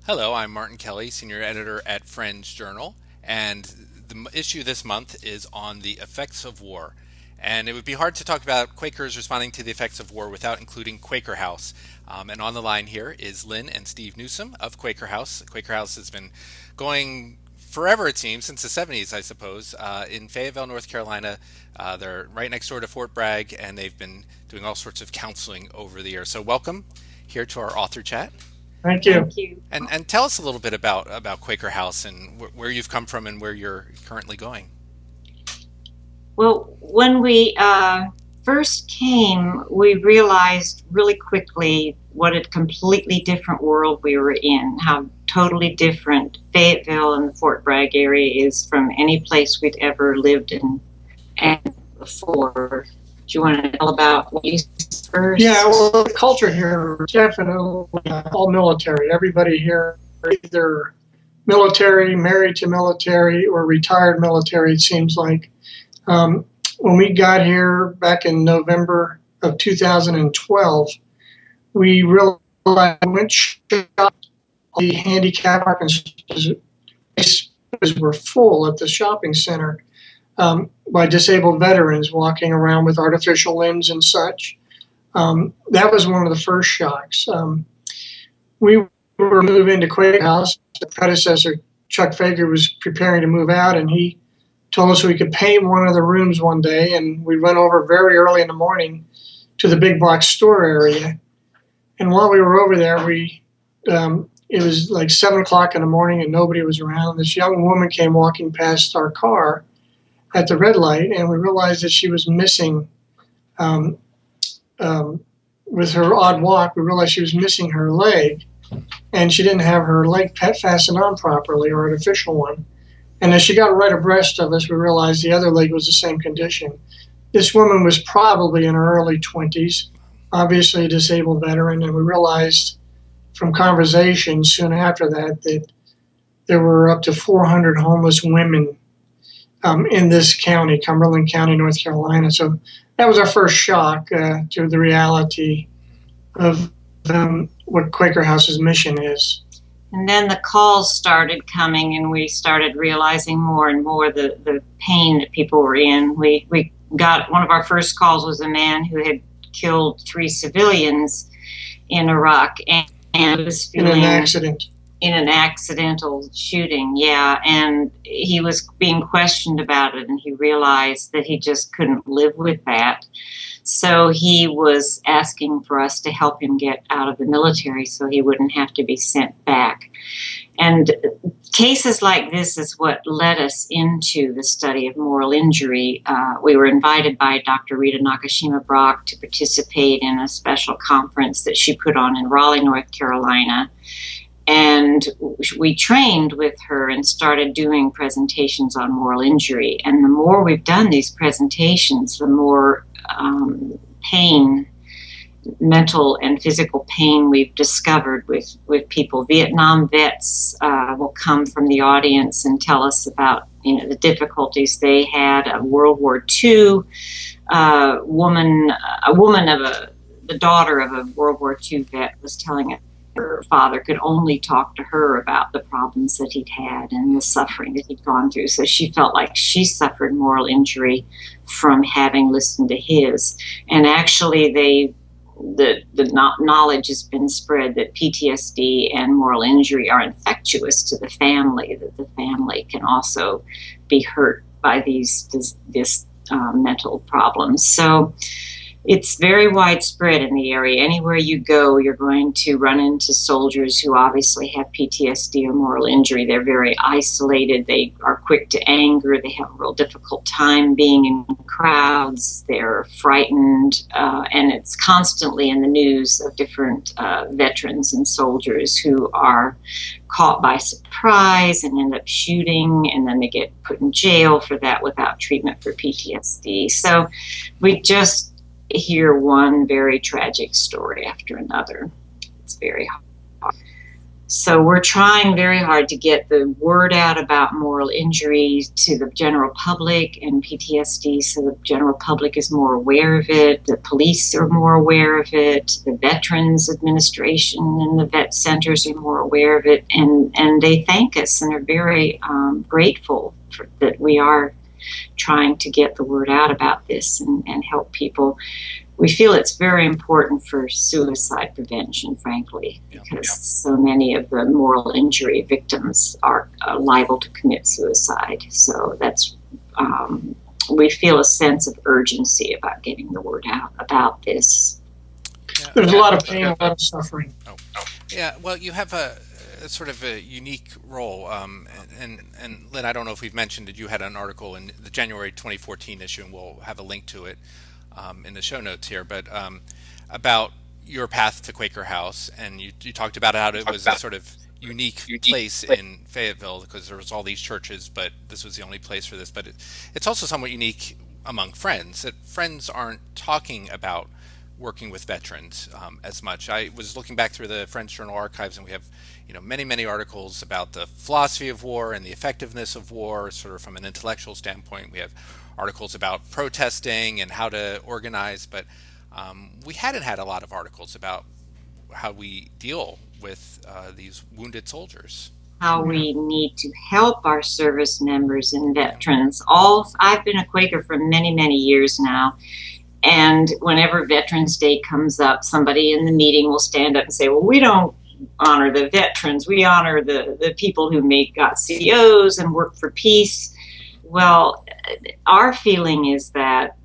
Hello, I'm Martin Kelly, senior editor at Friends Journal, and the issue this month is on the effects of war. And it would be hard to talk about Quakers responding to the effects of war without including Quaker House. And on the line here is Lynn and Steve Newsom of Quaker House. Quaker House has been going forever, it seems, since the 70s, I suppose, in Fayetteville, North Carolina. They're right next door to Fort Bragg, and they've been doing all sorts of counseling over the years. So welcome here to our author chat. Thank you. Thank you. And tell us a little bit about Quaker House and where you've come from and where you're currently going. Well, when we first came, we realized really quickly what a completely different world we were in, how totally different Fayetteville and the Fort Bragg area is from any place we'd ever lived in and before. Do you want to tell about what you said first? Yeah, well, the culture here is definitely all military. Everybody here is either military, married to military, or retired military, it seems like. When we got here back in November of 2012, we realized we went shop the handicap parking spaces were full at the shopping center by disabled veterans walking around with artificial limbs and such. That was one of the first shocks. We were moving to Quaker House. The predecessor, Chuck Fager, was preparing to move out, and he told us we could paint one of the rooms one day, and we went over very early in the morning to the big box store area. And while we were over there, it was like 7 o'clock in the morning and nobody was around. This young woman came walking past our car at the red light, and we realized that she was missing, with her odd walk, we realized she was missing her leg, and she didn't have her leg fastened on properly, or artificial one. And as she got right abreast of us, we realized the other leg was the same condition. This woman was probably in her early 20s, obviously a disabled veteran, and we realized from conversations soon after that there were up to 400 homeless women in this county, Cumberland County, North Carolina. So that was our first shock to the reality of what Quaker House's mission is. And then the calls started coming, and we started realizing more and more the pain that people were in. We got one of our first calls was a man who had killed 3 civilians in Iraq and was feeling in an accidental shooting, yeah, and he was being questioned about it, and he realized that he just couldn't live with that. So he was asking for us to help him get out of the military so he wouldn't have to be sent back. And cases like this is what led us into the study of moral injury. We were invited by Dr. Rita Nakashima-Brock to participate in a special conference that she put on in Raleigh, North Carolina. And we trained with her and started doing presentations on moral injury. And the more we've done these presentations, the more pain, mental and physical pain we've discovered with people. Vietnam vets will come from the audience and tell us about the difficulties they had. A World War II the daughter of a World War II vet was telling us her father could only talk to her about the problems that he'd had and the suffering that he'd gone through. So she felt like she suffered moral injury from having listened to his. And actually, the knowledge has been spread that PTSD and moral injury are infectious to the family, that the family can also be hurt by these mental problems. So it's very widespread in the area. Anywhere you go, you're going to run into soldiers who obviously have PTSD or moral injury. They're very isolated. They are quick to anger. They have a real difficult time being in crowds. They're frightened. And it's constantly in the news of different veterans and soldiers who are caught by surprise and end up shooting, and then they get put in jail for that without treatment for PTSD. So we just hear one very tragic story after another. It's very hard. So we're trying very hard to get the word out about moral injury to the general public and PTSD, so the general public is more aware of it, the police are more aware of it, the Veterans Administration and the vet centers are more aware of it, and they thank us and are very grateful that we are trying to get the word out about this and help people. We feel it's very important for suicide prevention, frankly, because so many of the moral injury victims are liable to commit suicide. So that's we feel a sense of urgency about getting the word out about this. There's a lot of pain, a lot of suffering. Yeah, well, you have a sort of a unique role, and Lynn, I don't know if we've mentioned that you had an article in the January 2014 issue, and we'll have a link to it in the show notes here, but about your path to Quaker House, and you talked about how it was a sort of unique place in Fayetteville because there was all these churches, but this was the only place for this. But it's also somewhat unique among Friends, that Friends aren't talking about working with veterans as much. I was looking back through the Friends Journal archives, and we have many articles about the philosophy of war and the effectiveness of war, sort of from an intellectual standpoint. We have articles about protesting and how to organize, but we hadn't had a lot of articles about how we deal with these wounded soldiers. How we need to help our service members and veterans. I've been a Quaker for many years now, and whenever Veterans Day comes up, somebody in the meeting will stand up and say, well, we don't honor the veterans, we honor the people who got COs and work for peace. Well, our feeling is that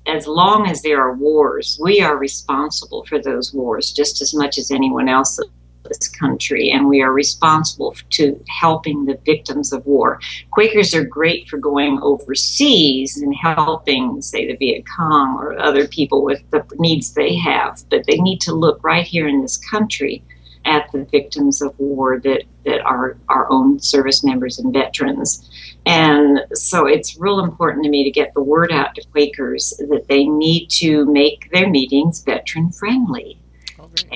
as long as there are wars, we are responsible for those wars just as much as anyone else in this country, and we are responsible to helping the victims of war. Quakers are great for going overseas and helping, say, the Viet Cong or other people with the needs they have, but they need to look right here in this country at the victims of war that are our own service members and veterans. And so it's real important to me to get the word out to Quakers that they need to make their meetings veteran friendly.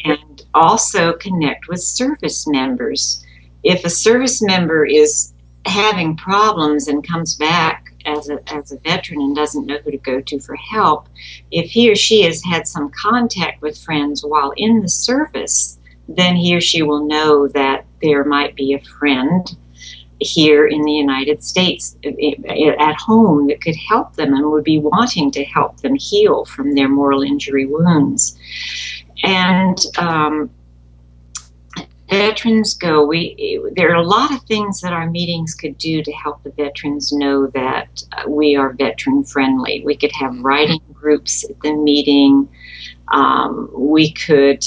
And also connect with service members. If a service member is having problems and comes back as a veteran and doesn't know who to go to for help, if he or she has had some contact with friends while in the service, then he or she will know that there might be a friend here in the United States at home that could help them and would be wanting to help them heal from their moral injury wounds. And veterans go, there are a lot of things that our meetings could do to help the veterans know that we are veteran friendly. We could have writing groups at the meeting. We could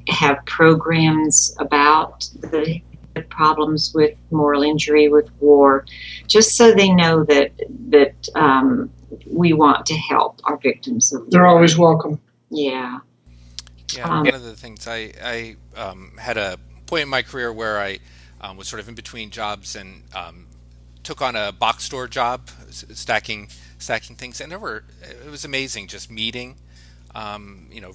have programs about the problems with moral injury, with war, just so they know that we want to help our victims of war. They're always welcome. Yeah. Yeah, one of the things I had a point in my career where I was sort of in between jobs and took on a box store job, stacking things, and it was amazing just meeting,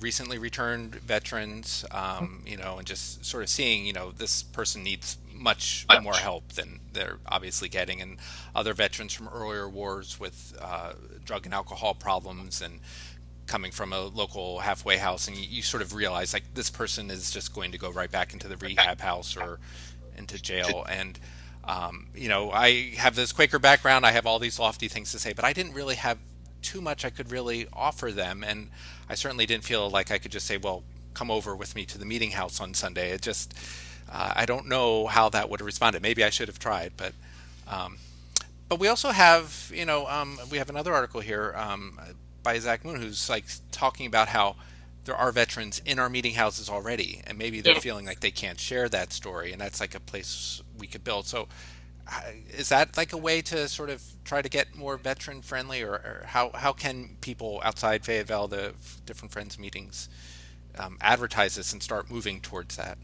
recently returned veterans, and just sort of seeing, this person needs much more help than they're obviously getting, and other veterans from earlier wars with drug and alcohol problems and coming from a local halfway house, and you sort of realize like this person is just going to go right back into the rehab house or into jail. And I have this Quaker background, I have all these lofty things to say, but I didn't really have too much I could really offer them, and I certainly didn't feel like I could just say, well, come over with me to the meeting house on Sunday. It just I don't know how that would have responded. Maybe I should have tried, but we also have we have another article here by Zach Moon, who's like talking about how there are veterans in our meeting houses already, and maybe they're feeling like they can't share that story, and that's like a place we could build. So is that like a way to sort of try to get more veteran friendly, or how can people outside Fayetteville, the different Friends meetings, advertise this and start moving towards that?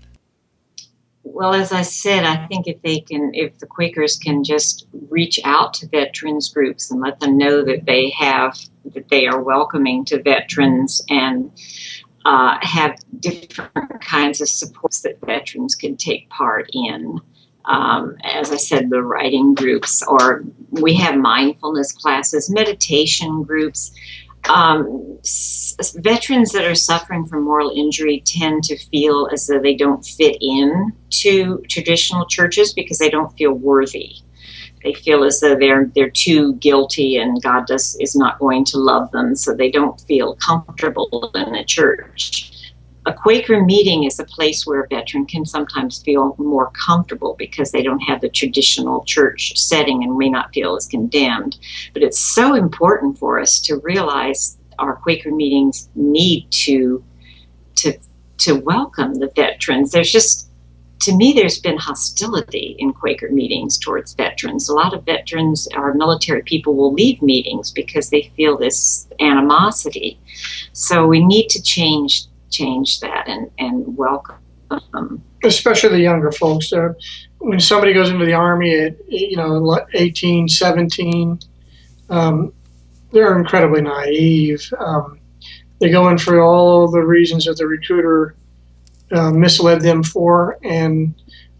Well, as I said, I think if the Quakers can just reach out to veterans groups and let them know that they are welcoming to veterans, and have different kinds of supports that veterans can take part in. As I said, the writing groups, or we have mindfulness classes, meditation groups. Veterans that are suffering from moral injury tend to feel as though they don't fit in to traditional churches because they don't feel worthy. They feel as though they're too guilty and God is not going to love them, so they don't feel comfortable in a church. A Quaker meeting is a place where a veteran can sometimes feel more comfortable because they don't have the traditional church setting and may not feel as condemned. But it's so important for us to realize our Quaker meetings need to welcome the veterans. To me, there's been hostility in Quaker meetings towards veterans. A lot of veterans or military people will leave meetings because they feel this animosity. So we need to change that and welcome them. Especially the younger folks. When somebody goes into the Army at 18, 17, they're incredibly naive. They go in for all the reasons that the recruiter misled them for, and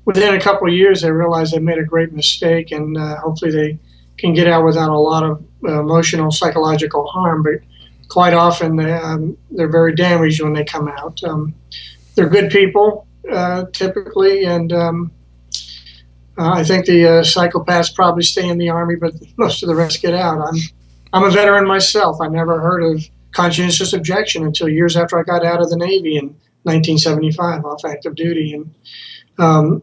within a couple of years they realize they made a great mistake, and hopefully they can get out without a lot of emotional, psychological harm. But quite often they're very damaged when they come out. They're good people typically, and I think the psychopaths probably stay in the Army, but most of the rest get out. I'm a veteran myself. I never heard of conscientious objection until years after I got out of the Navy in 1975 off active duty. And, for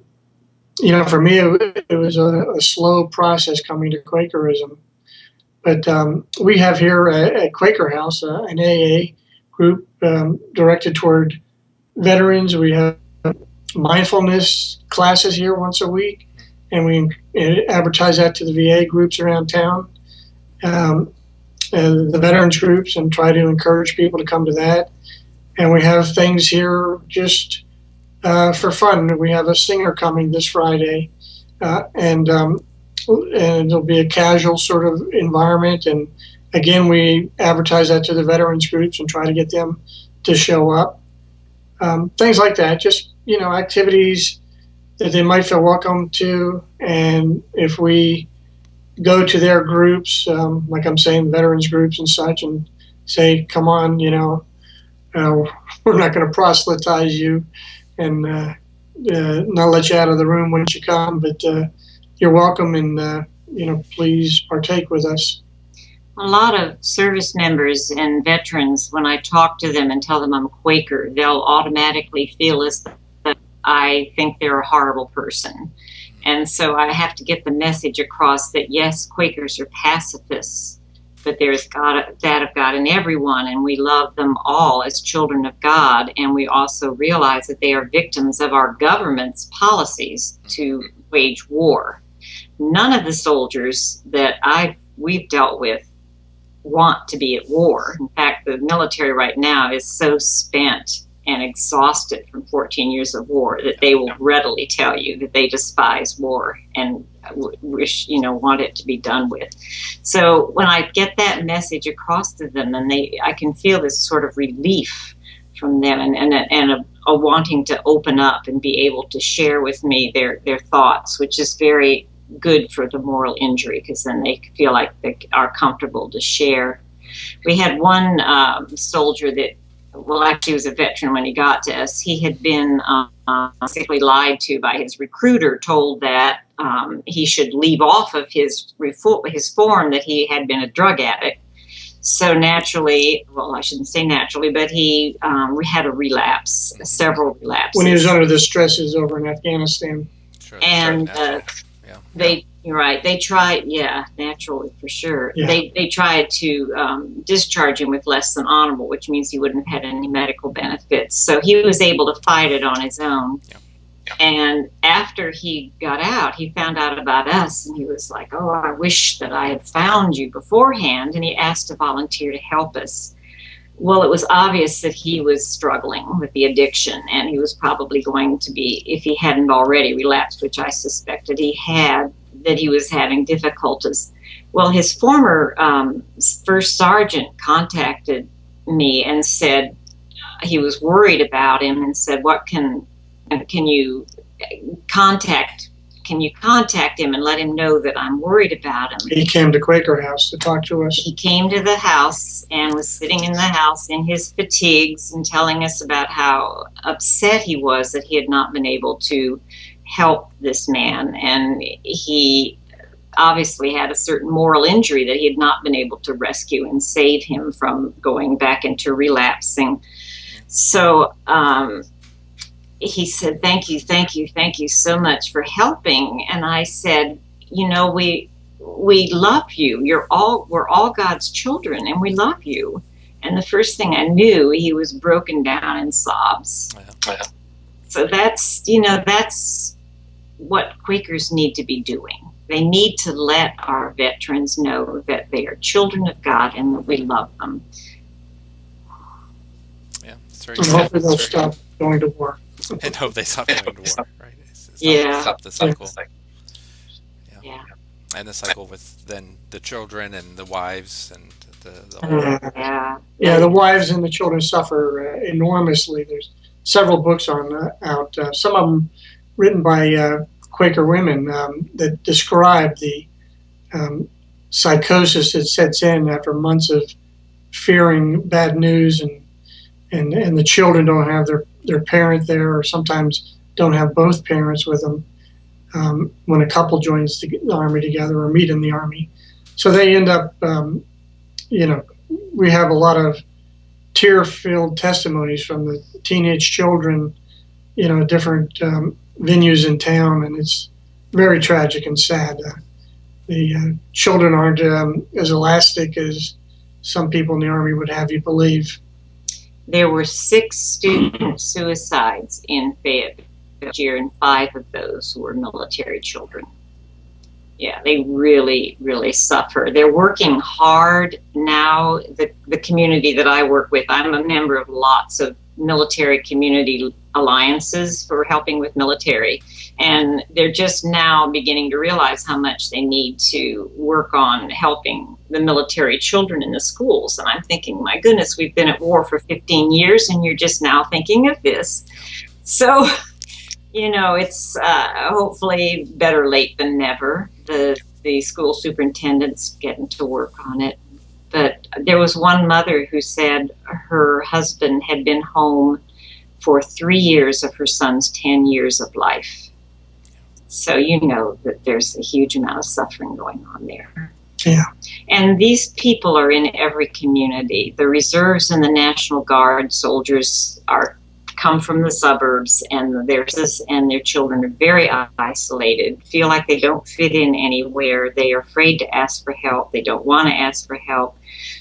me, it was a slow process coming to Quakerism. But we have here at Quaker House an AA group directed toward veterans. We have mindfulness classes here once a week, and we advertise that to the VA groups around town, the veterans groups, and try to encourage people to come to that. And we have things here just for fun. We have a singer coming this Friday, and it'll be a casual sort of environment. And again, we advertise that to the veterans groups and try to get them to show up. Things like that, just, activities that they might feel welcome to. And if we go to their groups, like I'm saying, veterans groups and such, and say, come on, we're not going to proselytize you and not let you out of the room once you come, but you're welcome, and please partake with us. A lot of service members and veterans, when I talk to them and tell them I'm a Quaker, they'll automatically feel as though I think they're a horrible person. And so I have to get the message across that, yes, Quakers are pacifists, but there's that of God in everyone, and we love them all as children of God, and we also realize that they are victims of our government's policies to wage war. None of the soldiers that we've dealt with want to be at war. In fact, the military right now is so spent and exhausted from 14 years of war that they will readily tell you that they despise war and wish, want it to be done with. So when I get that message across to them, and I can feel this sort of relief from them, and a wanting to open up and be able to share with me their thoughts, which is very good for the moral injury, because then they feel like they are comfortable to share. We had one soldier that, actually was a veteran when he got to us. He had been basically lied to by his recruiter, told that he should leave off of his form that he had been a drug addict. So naturally, I shouldn't say naturally, but he had a relapse, several relapses. When he was under the stresses over in Afghanistan. Sure, and they tried, naturally, for sure. Yeah. They tried to discharge him with less than honorable, which means he wouldn't have had any medical benefits. So he was able to fight it on his own. Yeah. And after he got out, he found out about us, and he was like, oh, I wish that I had found you beforehand. And he asked to volunteer to help us. Well, it was obvious that he was struggling with the addiction, and he was probably going to be, if he hadn't already relapsed, which I suspected he had, that he was having difficulties. Well, his former first sergeant contacted me and said, he was worried about him and said, can you contact him and let him know that I'm worried about him? He came to Quaker House to talk to us. He came to the house and was sitting in the house in his fatigues and telling us about how upset he was that he had not been able to help this man. And he obviously had a certain moral injury that he had not been able to rescue and save him from going back into relapsing. So he said, thank you so much for helping. And I said, we love you. We're all God's children, and we love you. And the first thing I knew, he was broken down in sobs. Yeah. So that's what Quakers need to be doing. They need to let our veterans know that they are children of God and that we love them. Yeah, it's very And hopefully they'll stop going to war. And hope they stop going to war, right? Stop the cycle. Yeah. And the cycle with then the children and the wives and the Yeah. The wives and the children suffer enormously. There's several books out. Some of them written by Quaker women that describe the psychosis that sets in after months of fearing bad news, and the children don't have their parent there, or sometimes don't have both parents with them when a couple joins the Army together or meet in the Army. So they end up, we have a lot of tear-filled testimonies from the teenage children, different venues in town, and it's very tragic and sad. The children aren't as elastic as some people in the Army would have you believe. There were 6 student suicides in Fayetteville this year, and 5 of those were military children. Yeah, they really, really suffer. They're working hard now. The community that I work with, I'm a member of lots of military community alliances for helping with military, and they're just now beginning to realize how much they need to work on helping the military children in the schools. And I'm thinking, my goodness, we've been at war for 15 years and you're just now thinking of this. So it's hopefully better late than never. The school superintendent's getting to work on it. But there was one mother who said her husband had been home for 3 years of her son's 10 years of life. So that there's a huge amount of suffering going on there. Yeah. And these people are in every community. The reserves and the National Guard soldiers come from the suburbs, and their children are very isolated, feel like they don't fit in anywhere. They are afraid to ask for help. They don't want to ask for help.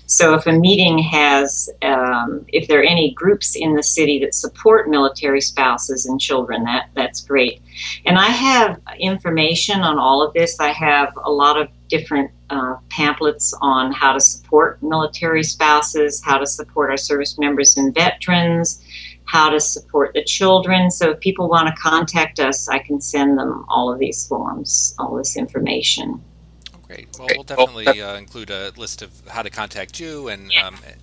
So if a meeting has, if there are any groups in the city that support military spouses and children, that's great. And I have information on all of this. I have a lot of different pamphlets on how to support military spouses, how to support our service members and veterans, how to support the children. So if people want to contact us, I can send them all of these forms, all this information. Oh, great. Well, we'll definitely include a list of how to contact you and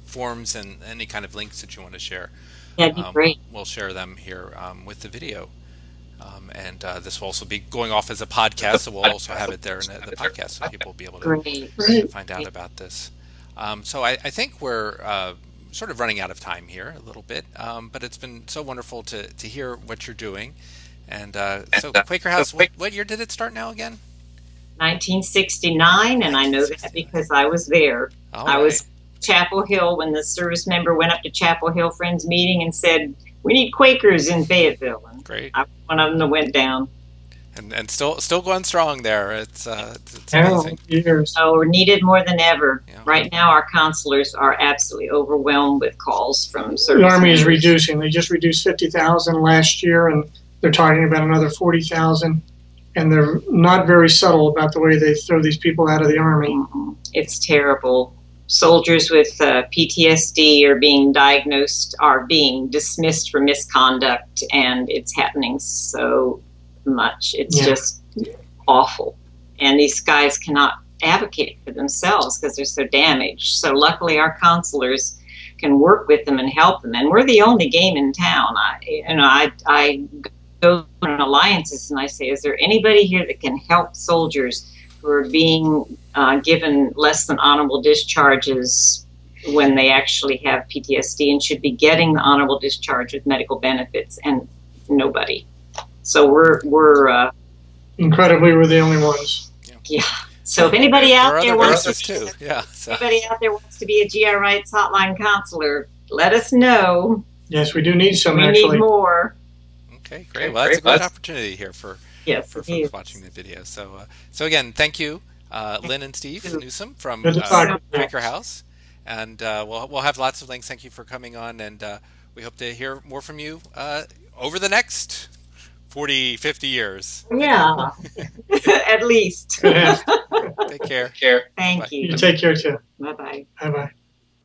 forms and any kind of links that you want to share. That'd be great. We'll share them here with the video. And this will also be going off as a podcast, so we'll also have it there in the podcast so people will be able to find out about this. So I think we're sort of running out of time here a little bit, but it's been so wonderful to hear what you're doing. And so Quaker House, what year did it start now again? 1969, and I know that because I was there. I was Chapel Hill when the service member went up to Chapel Hill Friends meeting and said, "We need Quakers in Fayetteville." And great. I was one of them that went down. And still going strong there. It's amazing. Years. Oh, we're needed more than ever. Yeah. Right now, our counselors are absolutely overwhelmed with calls from service The Army is members. reducing. They just reduced 50,000 last year, and they're talking about another 40,000. And they're not very subtle about the way they throw these people out of the Army. Mhm. It's terrible. Soldiers with PTSD are being dismissed for misconduct, and it's happening so much. It's just awful. And these guys cannot advocate for themselves because they're so damaged. So luckily our counselors can work with them and help them. And we're the only game in town. I go on alliances and I say, is there anybody here that can help soldiers who are being given less than honorable discharges when they actually have PTSD and should be getting the honorable discharge with medical benefits? And nobody. So we're incredibly, we're the only ones. Yeah. So if anybody out there wants too. Yeah. So. Anybody out there wants to be a GI Rights Hotline counselor, let us know. Yes, we do need some. We actually need more. Okay, great. Well, that's a good opportunity here for folks watching the video. So, so again, thank you, Lynn and Steve Newsom from Quaker House, and we'll have lots of links. Thank you for coming on, and we hope to hear more from you over the next 40, 50 years. Yeah, at least. Take care. Thank you. You take care too. Bye-bye. Bye-bye.